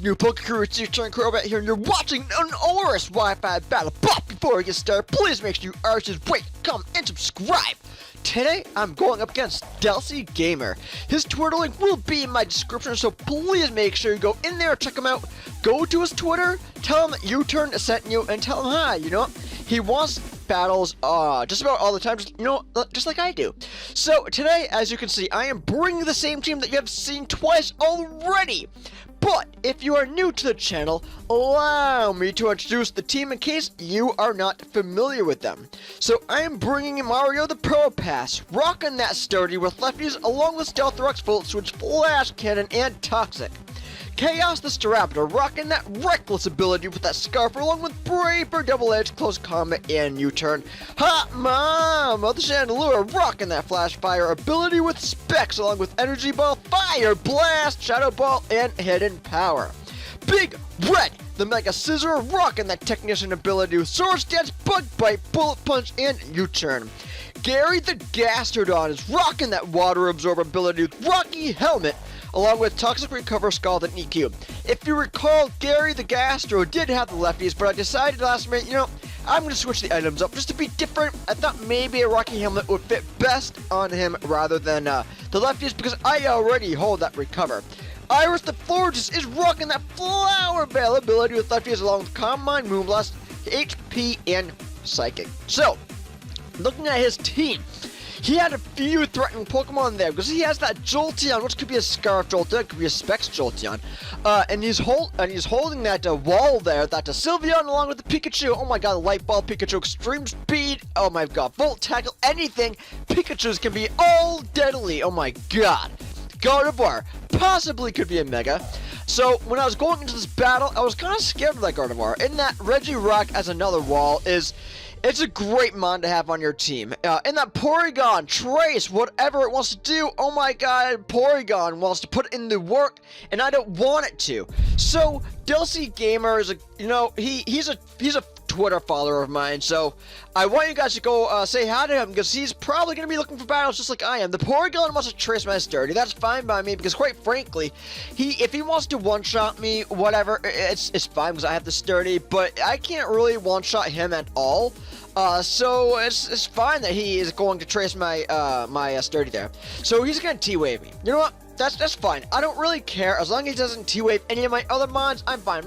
new Pokecrew, it's your turn, Crowbat here, and you're watching an Oras Wi-Fi battle. But before we get started, please make sure you rate, comment, and subscribe. Today, I'm going up against DelcyGamer. His Twitter link will be in my description, so please make sure you go in there, check him out. Go to his Twitter, tell him that U-Turn sent you, and tell him hi. You know, he wants battles just about all the time, just like I do. So today, as you can see, I am bringing the same team that you have seen twice already. But if you are new to the channel, allow me to introduce the team in case you are not familiar with them. So I am bringing in Mario the Pro Pass, rocking that sturdy with lefties along with Stealth Rocks, Volt Switch, Flash Cannon, and Toxic. Chaos the Staraptor, rocking that reckless ability with that scarf along with Braver, Double Edge, Close Combat, and U-Turn. Hot Mom of the Chandelure, rocking that Flash Fire ability with Specs along with Energy Ball, Fire Blast, Shadow Ball, and Hidden Power. Big Red, the Mega Scissor, rocking that Technician ability with Sword Dance, Bug Bite, Bullet Punch, and U-Turn. Gary the Gastrodon is rocking that Water Absorb ability with Rocky Helmet, along with Toxic Recover, Scald, and EQ. If you recall, Gary the Gastro did have the lefties, but I decided last minute, I'm going to switch the items up just to be different. I thought maybe a Rocky Helmet would fit best on him rather than the lefties, because I already hold that Recover. Iris the Florges is rocking that Flower Veil ability with lefties along with Calm Mind, Moonblast, HP, and Psychic. So, looking at his team, he had a few threatening Pokemon there because he has that Jolteon, which could be a Scarf Jolteon, it could be a Specs Jolteon, and he's holding that wall there, that Sylveon along with the Pikachu. Oh my god, Light Ball Pikachu, Extreme Speed. Oh my god, Volt Tackle, anything. Pikachus can be all deadly. Oh my god. Gardevoir possibly could be a Mega. So when I was going into this battle, I was kind of scared of that Gardevoir. In that Regirock as another wall it's a great mon to have on your team. In that Porygon, Trace, whatever it wants to do, oh my god, Porygon wants to put in the work, and I don't want it to. So, DelcyGamer is he's a Twitter follower of mine, so I want you guys to go say hi to him, because he's probably going to be looking for battles just like I am. The Porygon wants to trace my sturdy, that's fine by me, because quite frankly, if he wants to one-shot me, whatever, it's fine, because I have the sturdy, but I can't really one-shot him at all. So it's fine that he is going to trace my my sturdy there. So he's gonna T-Wave me. You know what? That's fine. I don't really care as long as he doesn't T-Wave any of my other mons. I'm fine.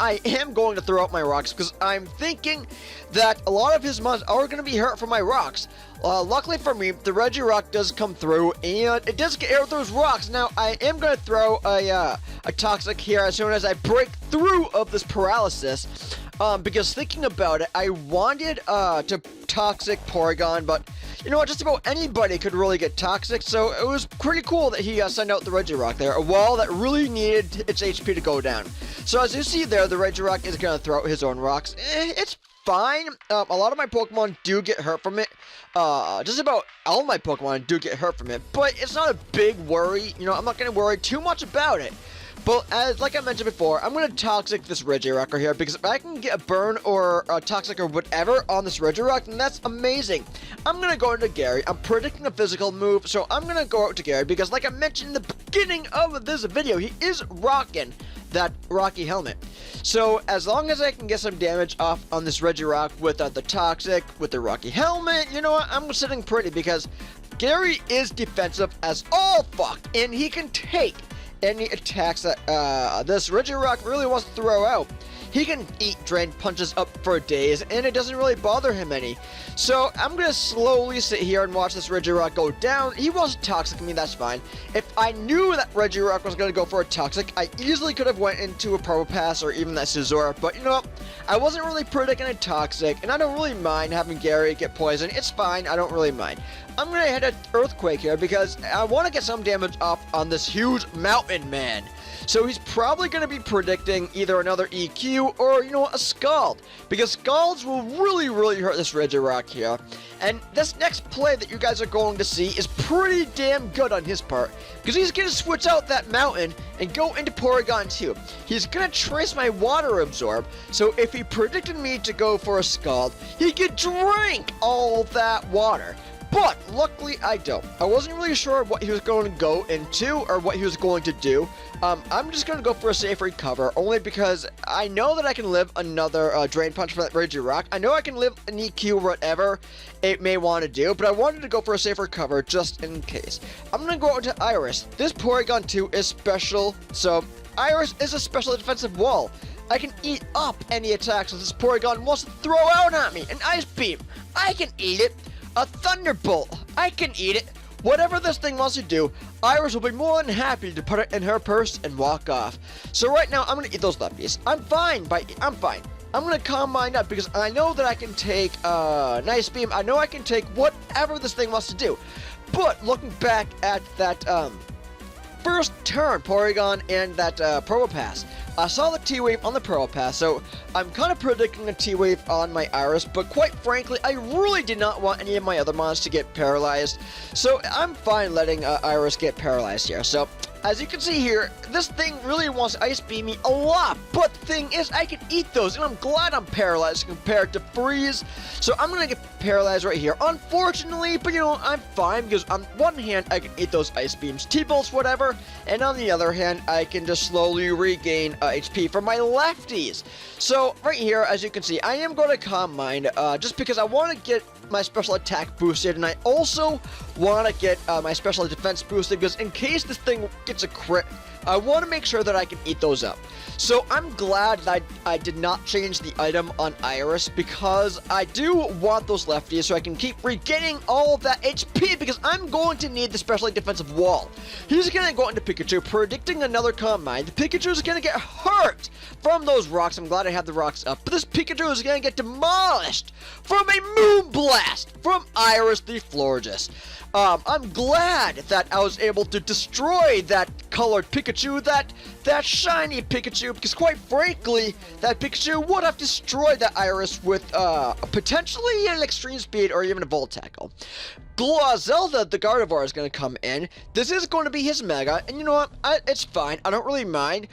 I am going to throw out my rocks because I'm thinking that a lot of his mons are going to be hurt from my rocks. Luckily for me, the Regirock does come through and it does get air with those rocks. Now I am going to throw a Toxic here as soon as I break through of this paralysis. Because thinking about it, I wanted to Toxic Porygon, but you know what, just about anybody could really get Toxic, so it was pretty cool that he sent out the Regirock there, a wall that really needed its HP to go down. So as you see there, the Regirock is going to throw out his own rocks. It's fine. A lot of my Pokemon do get hurt from it. Just about all my Pokemon do get hurt from it, but it's not a big worry. I'm not going to worry too much about it. But like I mentioned before, I'm going to Toxic this Regirock here, because if I can get a burn or a Toxic or whatever on this Regirock, then that's amazing. I'm going to go into Gary. I'm predicting a physical move, so I'm going to go out to Gary, because like I mentioned in the beginning of this video, he is rocking that Rocky Helmet. So as long as I can get some damage off on this Regirock with the Toxic, with the Rocky Helmet, you know what, I'm sitting pretty, because Gary is defensive as all fuck, and he can take any attacks that this Regirock really wants to throw out. He can eat drain punches up for days, and it doesn't really bother him any. So I'm going to slowly sit here and watch this Regirock go down. He wants to Toxic me, that's fine. If I knew that Regirock was going to go for a Toxic, I easily could have went into a Pro Pass or even that Scizor, but you know what? I wasn't really predicting a Toxic, and I don't really mind having Gary get poisoned. It's fine, I don't really mind. I'm going to hit an Earthquake here because I want to get some damage off on this huge mountain man. So he's probably going to be predicting either another EQ or, a Scald. Because Scalds will really, really hurt this Regirock here. And this next play that you guys are going to see is pretty damn good on his part. Because he's going to switch out that mountain and go into Porygon 2. He's going to trace my Water Absorb. So if he predicted me to go for a Scald, he could drink all that water. But luckily I don't. I wasn't really sure what he was going to go into or what he was going to do. I'm just going to go for a safe recover only because I know that I can live another Drain Punch from that Regirock. I know I can live an EQ whatever it may want to do, but I wanted to go for a safe recover just in case. I'm going to go into Iris. This Porygon 2 is special, so Iris is a special defensive wall. I can eat up any attacks that this Porygon wants to throw out at me. An Ice Beam, I can eat it. A Thunderbolt, I can eat it. Whatever this thing wants to do, Iris will be more than happy to put it in her purse and walk off. So right now, I'm going to eat those lefties. I'm fine. I'm fine. I'm going to calm mine up because I know that I can take an Ice Beam. I know I can take whatever this thing wants to do. But looking back at that first turn Porygon and that Probopass, I saw the T-Wave on the Probopass, so I'm kind of predicting a T-Wave on my Iris, but quite frankly, I really did not want any of my other mons to get paralyzed, so I'm fine letting Iris get paralyzed here. So, as you can see here, this thing really wants to Ice Beam me a lot, but the thing is, I can eat those, and I'm glad I'm paralyzed compared to Freeze, so I'm going to get paralyzed right here, unfortunately, but you know, I'm fine, because on one hand, I can eat those Ice Beams, T-Bolts, whatever, and on the other hand, I can just slowly regain HP from my lefties. So, right here, as you can see, I am going to Calm Mind, just because I want to get my special attack boosted, and I also want to get my special defense boosted, because in case this thing gets a crit, I want to make sure that I can eat those up. So I'm glad that I did not change the item on Iris, because I do want those lefties so I can keep regaining all of that HP, because I'm going to need the special defensive wall. He's going to go into Pikachu, predicting another Calm Mind. The Pikachu is going to get hurt from those rocks. I'm glad I have the rocks up, but this Pikachu is going to get demolished from a Moonblast from Iris the Florges. I'm glad that I was able to destroy that colored Pikachu, that shiny Pikachu, because quite frankly, that Pikachu would have destroyed that Iris with potentially an extreme speed or even a Volt Tackle. Zelda, the Gardevoir, is going to come in. This is going to be his Mega, and you know what? It's fine. I don't really mind.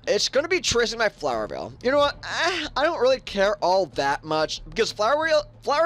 It's going to be tracing my Flower Veil. You know what? I don't really care all that much, because Flower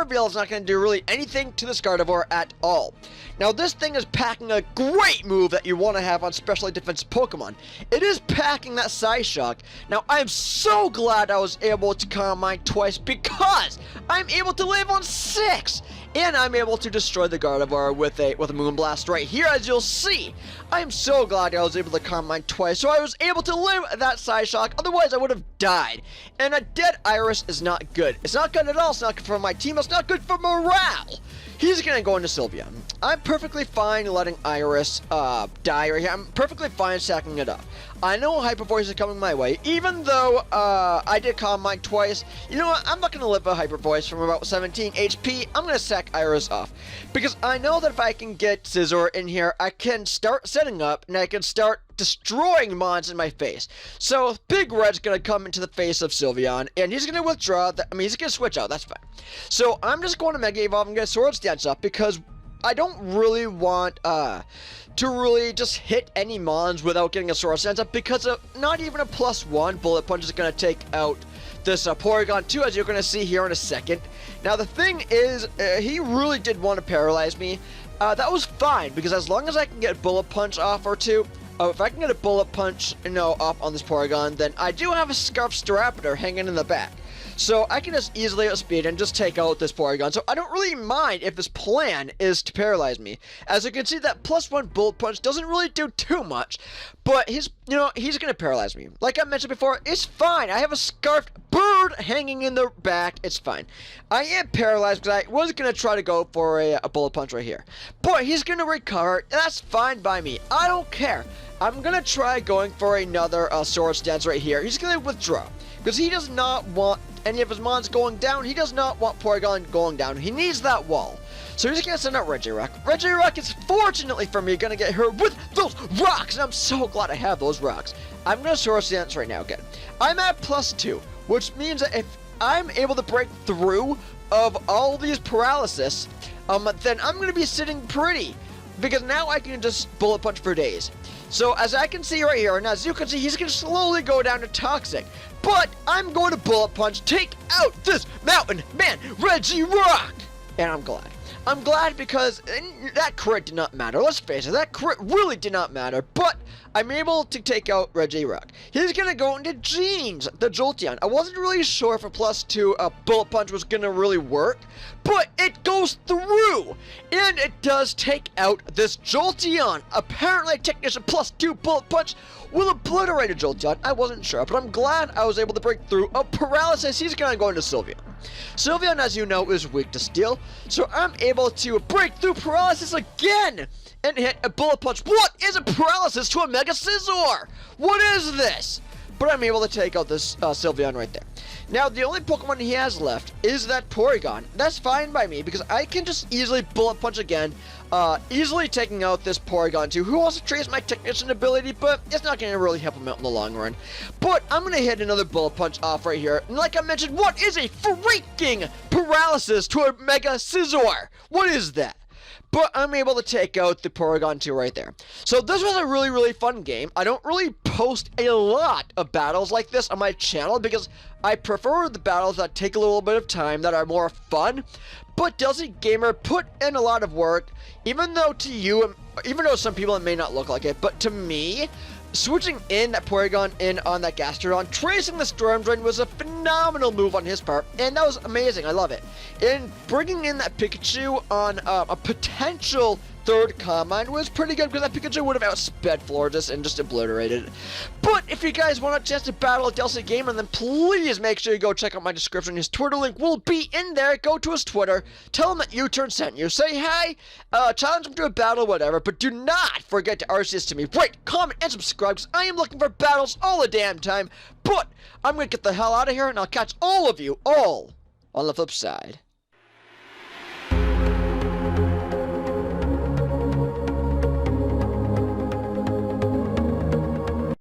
Veil is not going to do really anything to this Gardevoir at all. Now, this thing is packing a great move that you want to have on specially defensive Pokemon. It is packing that Psyshock. Now, I am so glad I was able to Calm Mind twice, because I'm able to live on 6. And I'm able to destroy the Gardevoir with a Moonblast right here, as you'll see. I am so glad I was able to Calm Mind twice, so I was able to live that Psyshock, otherwise I would have died. And a dead Iris is not good. It's not good at all. It's not good for my team. It's not good for morale. He's going to go into Sylvia. I'm perfectly fine letting Iris die right here. I'm perfectly fine sacking it up. I know Hyper Voice is coming my way, even though I did Calm Mind twice. You know what? I'm not going to live a Hyper Voice from about 17 HP. I'm going to sack Iris off, because I know that if I can get Scizor in here, I can start setting up, and I can start destroying mons in my face. So Big Red's going to come into the face of Sylveon, and he's going to withdraw. He's going to switch out. That's fine. So I'm just going to Mega Evolve and get Swords Dance up, because I don't really want to really just hit any mons without getting a Swords Dance up, because not even a +1 Bullet Punch is going to take out this Porygon 2, as you're going to see here in a second. Now, the thing is, he really did want to paralyze me. That was fine, because as long as I can get a Bullet Punch off or two, if I can get a Bullet Punch, off on this Porygon, then I do have a Scarf Staraptor hanging in the back. So I can just easily outspeed and just take out this Porygon. So I don't really mind if his plan is to paralyze me. As you can see, that +1 Bullet Punch doesn't really do too much, but he's going to paralyze me. Like I mentioned before, it's fine. I have a Scarfed Bird hanging in the back. It's fine. I am paralyzed because I was going to try to go for a Bullet Punch right here. But he's going to recover. That's fine by me. I don't care. I'm going to try going for another Swords Dance right here. He's going to withdraw, because he does not want any of his mons going down. He does not want Porygon going down. He needs that wall. So he's going to send out Regirock. Regirock is, fortunately for me, going to get hurt with those rocks. And I'm so glad I have those rocks. I'm going to Swords Dance right now again. I'm at +2, which means that if I'm able to break through of all these paralysis, then I'm going to be sitting pretty, because now I can just Bullet Punch for days. So as I can see right here, and as you can see, he's going to slowly go down to Toxic. But I'm going to Bullet Punch, take out this Mountain Man, Regirock! And I'm glad. I'm glad because that crit did not matter. Let's face it, that crit really did not matter. But I'm able to take out Regirock. He's gonna go into Jeans, the Jolteon. I wasn't really sure if a +2 Bullet Punch was gonna really work, but it goes through, and it does take out this Jolteon. Apparently, Technician +2 Bullet Punch will obliterate a Jolteon. I wasn't sure, but I'm glad I was able to break through a Paralysis. He's gonna go into Sylveon. Sylveon, as you know, is weak to Steel, so I'm able to break through Paralysis again and hit a Bullet Punch. What is a Paralysis to a Mega Scizor? What is this? But I'm able to take out this Sylveon right there. Now, the only Pokemon he has left is that Porygon. That's fine by me because I can just easily Bullet Punch again, easily taking out this Porygon too, who also traces my Technician ability, but it's not going to really help him out in the long run. But I'm going to hit another Bullet Punch off right here. And like I mentioned, what is a freaking Paralysis to a Mega Scizor? What is that? But I'm able to take out the Porygon 2 right there. So this was a really, really fun game. I don't really post a lot of battles like this on my channel because I prefer the battles that take a little bit of time, that are more fun. But DelcyGamer put in a lot of work, even though to you, even though some people it may not look like it, but to me, switching in that Porygon in on that Gastrodon, tracing the Storm Drain was a phenomenal move on his part, and that was amazing. I love it. And bringing in that Pikachu on a potential third Combine was pretty good because that Pikachu would have outsped Florges and just obliterated it. But if you guys want a chance to battle a DelcyGamer, then please make sure you go check out my description. His Twitter link will be in there. Go to his Twitter, tell him that U-Turn sent you. Say hi, challenge him to a battle, whatever, but do not forget to RCS to me. Rate, comment, and subscribe because I am looking for battles all the damn time. But I'm going to get the hell out of here, and I'll catch all of you all on the flip side.